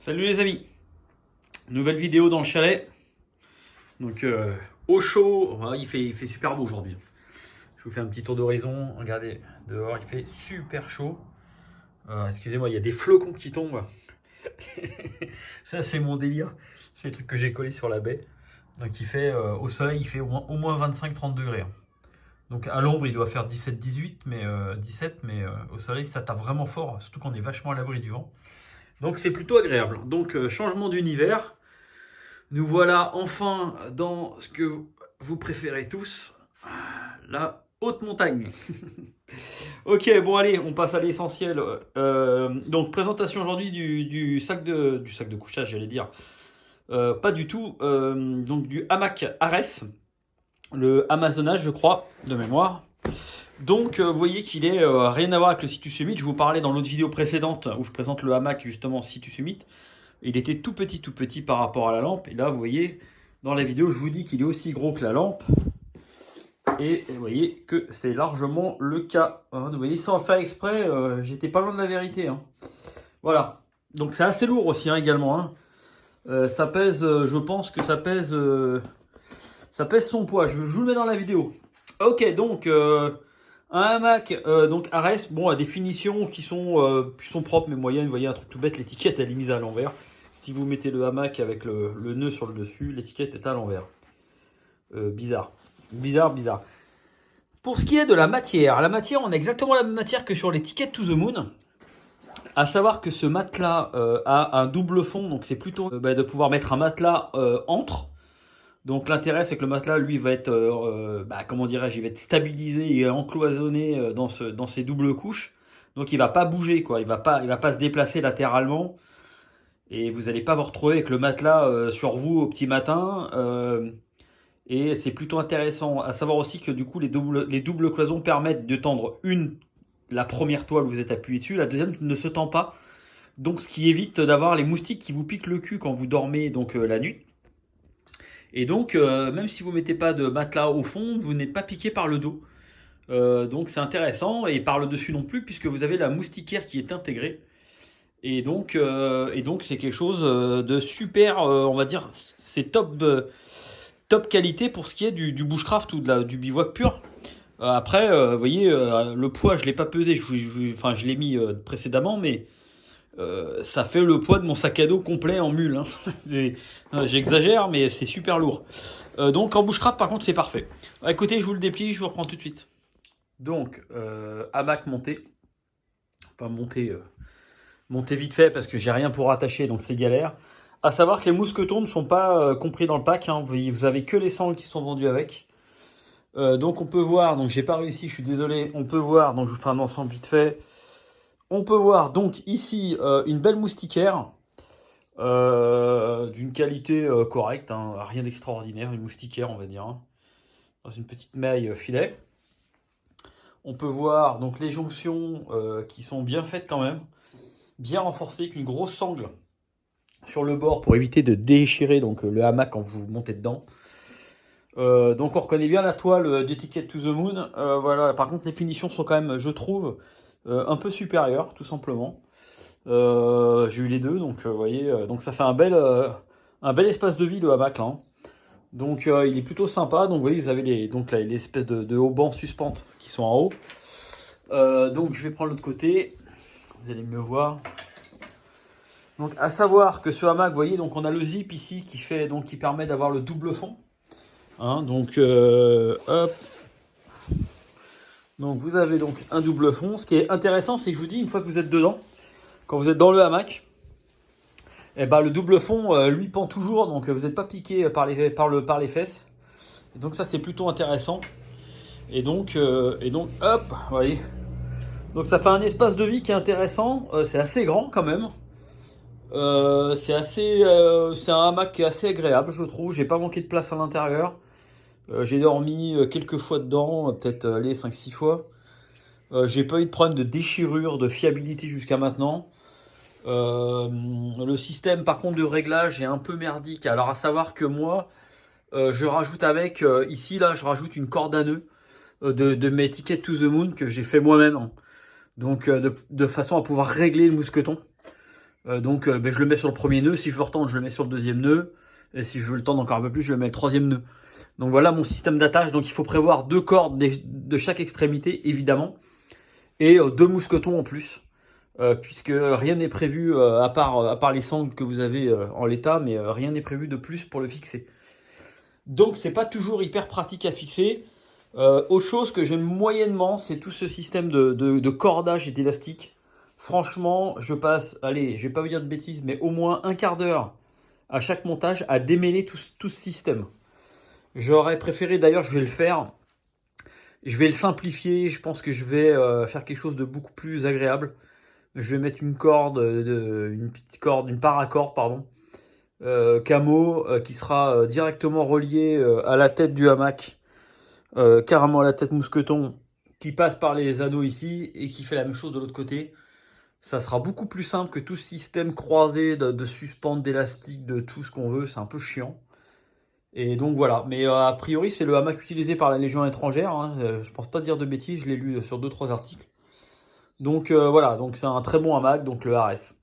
Salut les amis, nouvelle vidéo dans le chalet. Donc au chaud, il fait super beau aujourd'hui. Je vous fais un petit tour d'horizon. Regardez, dehors il fait super chaud. Excusez-moi, il y a des flocons qui tombent. Ça c'est mon délire. C'est le truc que j'ai collé sur la baie. Donc il fait au soleil, il fait au moins 25-30 degrés. Donc à l'ombre il doit faire 17-18, mais 17, mais au soleil ça tape vraiment fort, surtout qu'on est vachement à l'abri du vent. Donc c'est plutôt agréable. Donc changement d'univers. Nous voilà enfin dans ce que vous préférez tous, la haute montagne. Ok, bon allez, on passe à l'essentiel. Donc présentation aujourd'hui du sac de couchage, j'allais dire. Pas du tout. Donc du hamac Ares, le Amazonage, je crois, de mémoire. Donc vous voyez qu'il est rien à voir avec le Situs Summit. Je vous parlais dans l'autre vidéo précédente où je présente le hamac justement Situs Summit. Il était tout petit par rapport à la lampe. Et là, vous voyez, dans la vidéo, je vous dis qu'il est aussi gros que la lampe. Et vous voyez que c'est largement le cas. Vous voyez, sans faire exprès, j'étais pas loin de la vérité. Hein. Voilà. Donc c'est assez lourd aussi également. Hein. Ça pèse, je pense que ça pèse son poids. Je vous le mets dans la vidéo. Ok, donc un hamac, donc Ares, bon, à des finitions qui sont propres mais moyennes. Vous voyez, un truc tout bête, l'étiquette elle est mise à l'envers. Si vous mettez le hamac avec le nœud sur le dessus, l'étiquette est à l'envers. Bizarre. Bizarre. Pour ce qui est de la matière, on a exactement la même matière que sur les Ticket to the Moon. À savoir que ce matelas a un double fond, donc c'est plutôt de pouvoir mettre un matelas entre. Donc l'intérêt c'est que le matelas lui va être, comment dirais-je, il va être stabilisé et encloisonné dans ces doubles couches. Donc il va pas bouger quoi, il va pas se déplacer latéralement. Et vous n'allez pas vous retrouver avec le matelas sur vous au petit matin. Et c'est plutôt intéressant. À savoir aussi que du coup, les doubles cloisons permettent de tendre la première toile où vous êtes appuyé dessus, la deuxième ne se tend pas. Donc ce qui évite d'avoir les moustiques qui vous piquent le cul quand vous dormez donc la nuit. Et donc, même si vous ne mettez pas de matelas au fond, vous n'êtes pas piqué par le dos. Donc c'est intéressant. Et par le dessus non plus, puisque vous avez la moustiquaire qui est intégrée. Et donc c'est quelque chose de super, on va dire, c'est top qualité pour ce qui est du bushcraft ou du bivouac pur. Après, vous voyez, le poids, je l'ai pas pesé, je l'ai mis précédemment, mais ça fait le poids de mon sac à dos complet en mule. Hein. J'exagère, mais c'est super lourd. Donc en bushcraft, par contre, c'est parfait. Écoutez, je vous le déplie, je vous reprends tout de suite. Donc, hamac monté, pas monté. Monter vite fait parce que j'ai rien pour attacher donc c'est galère. À savoir que les mousquetons ne sont pas compris dans le pack. Hein. Vous avez que les sangles qui sont vendus avec. Donc on peut voir, donc j'ai pas réussi, je suis désolé. On peut voir, donc je vous fais un ensemble vite fait. On peut voir donc ici une belle moustiquaire d'une qualité correcte, hein. Rien d'extraordinaire, une moustiquaire on va dire, hein. Dans une petite maille filet. On peut voir donc les jonctions qui sont bien faites quand même. Bien renforcé avec une grosse sangle sur le bord pour éviter de déchirer donc le hamac quand vous montez dedans. Donc on reconnaît bien la toile du Ticket to the Moon. Voilà. Par contre les finitions sont quand même, je trouve, un peu supérieures tout simplement. J'ai eu les deux, donc vous voyez, donc ça fait un bel espace de vie le hamac là. Hein. Donc il est plutôt sympa. Donc vous voyez, vous avez les espèces de haubans suspentes qui sont en haut. Donc je vais prendre l'autre côté. Vous allez mieux voir. Donc, à savoir que ce hamac, vous voyez, donc on a le zip ici qui permet d'avoir le double fond. Hein, donc, hop. Donc, vous avez donc un double fond. Ce qui est intéressant, c'est que je vous dis, une fois que vous êtes dedans, quand vous êtes dans le hamac, eh ben, le double fond, lui, pend toujours. Donc, vous n'êtes pas piqué par les fesses. Et donc, ça, c'est plutôt intéressant. Et donc, hop, vous voyez. Donc ça fait un espace de vie qui est intéressant, c'est assez grand quand même. C'est un hamac qui est assez agréable, je trouve. J'ai pas manqué de place à l'intérieur. J'ai dormi quelques fois dedans, peut-être les 5-6 fois. J'ai pas eu de problème de déchirure, de fiabilité jusqu'à maintenant. Le système par contre de réglage est un peu merdique. Alors à savoir que moi, je rajoute ici là, je rajoute une corde à nœud de mes Ticket to the Moon que j'ai fait moi-même. Hein. Donc de façon à pouvoir régler le mousqueton. Donc je le mets sur le premier nœud. Si je veux retendre, je le mets sur le deuxième nœud. Et si je veux le tendre encore un peu plus, je le mets le troisième nœud. Donc voilà mon système d'attache. Donc il faut prévoir 2 cordes de chaque extrémité, évidemment. Et 2 mousquetons en plus. Puisque rien n'est prévu à part les sangles que vous avez en l'état, mais rien n'est prévu de plus pour le fixer. Donc c'est pas toujours hyper pratique à fixer. Autre chose que j'aime moyennement, c'est tout ce système de cordage et d'élastique. Franchement, je passe, allez, je vais pas vous dire de bêtises, mais au moins un quart d'heure à chaque montage à démêler tout ce système. J'aurais préféré, d'ailleurs, je vais le faire. Je vais le simplifier. Je pense que je vais faire quelque chose de beaucoup plus agréable. Je vais mettre une corde, une petite corde, une paracorde, pardon, camo, qui sera directement reliée à la tête du hamac, carrément à la tête mousqueton, qui passe par les anneaux ici et qui fait la même chose de l'autre côté. Ça sera beaucoup plus simple que tout ce système croisé de suspendre, d'élastique, de tout ce qu'on veut. C'est un peu chiant. Et donc voilà. Mais a priori, c'est le hamac utilisé par la Légion étrangère. Hein. Je pense pas dire de bêtises. Je l'ai lu sur 2-3 articles. Donc voilà. Donc c'est un très bon hamac. Donc le RS.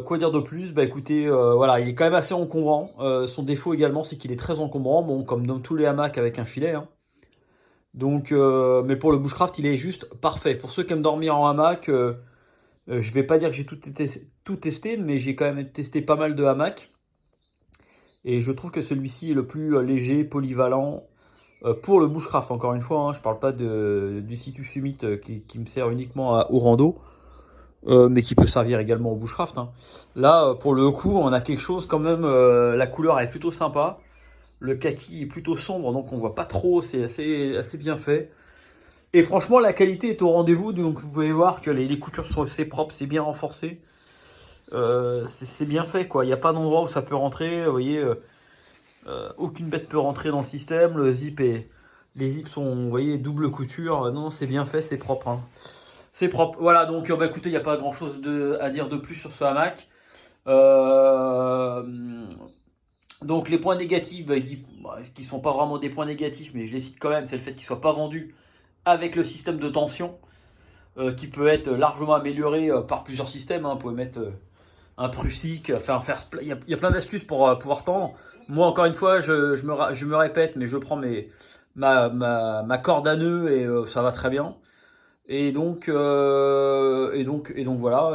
Quoi dire de plus? Bah écoutez, voilà, il est quand même assez encombrant. Son défaut également, c'est qu'il est très encombrant. Bon, comme dans tous les hamacs avec un filet. Hein. Donc, mais pour le bushcraft, il est juste parfait. Pour ceux qui aiment dormir en hamac. Je vais pas dire que j'ai tout testé, mais j'ai quand même testé pas mal de hamacs. Et je trouve que celui-ci est le plus léger, polyvalent pour le bushcraft. Encore une fois, hein, je parle pas du Situs Summit qui me sert uniquement au rando, mais qui peut servir également au bushcraft. Hein. Là, pour le coup, on a quelque chose quand même. La couleur est plutôt sympa. Le kaki est plutôt sombre, donc on voit pas trop. C'est assez bien fait. Et franchement, la qualité est au rendez-vous. Donc vous pouvez voir que les coutures sont assez propres, c'est bien renforcé. C'est bien fait, quoi. Il n'y a pas d'endroit où ça peut rentrer. Vous voyez, aucune bête peut rentrer dans le système. Les zips sont, vous voyez, double couture. Non, c'est bien fait, c'est propre. Hein. C'est propre. Voilà, donc bah, écoutez, il n'y a pas grand-chose à dire de plus sur ce hamac. Donc les points négatifs, qui sont pas vraiment des points négatifs, mais je les cite quand même, c'est le fait qu'il soit pas vendu avec le système de tension, qui peut être largement amélioré par plusieurs systèmes. Hein. Vous pouvez mettre un Prussic, il y a plein d'astuces pour pouvoir tendre. Moi, encore une fois, je me répète, mais je prends ma corde à nœud et ça va très bien. Et donc voilà.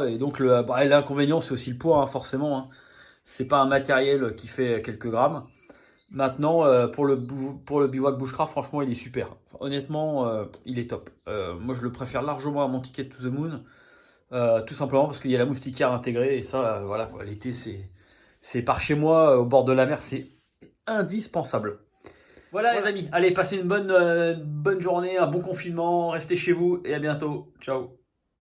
Et donc l'inconvénient, c'est aussi le poids, hein, forcément. Hein. C'est pas un matériel qui fait quelques grammes. Maintenant, pour le bivouac bushcraft, franchement, il est super. Enfin, honnêtement, il est top. Moi, je le préfère largement à mon Ticket to the Moon. Tout simplement parce qu'il y a la moustiquaire intégrée. Et ça, voilà, quoi, l'été, c'est par chez moi, au bord de la mer, c'est indispensable. Voilà, les amis. Allez, passez une bonne journée, un bon confinement. Restez chez vous et à bientôt. Ciao.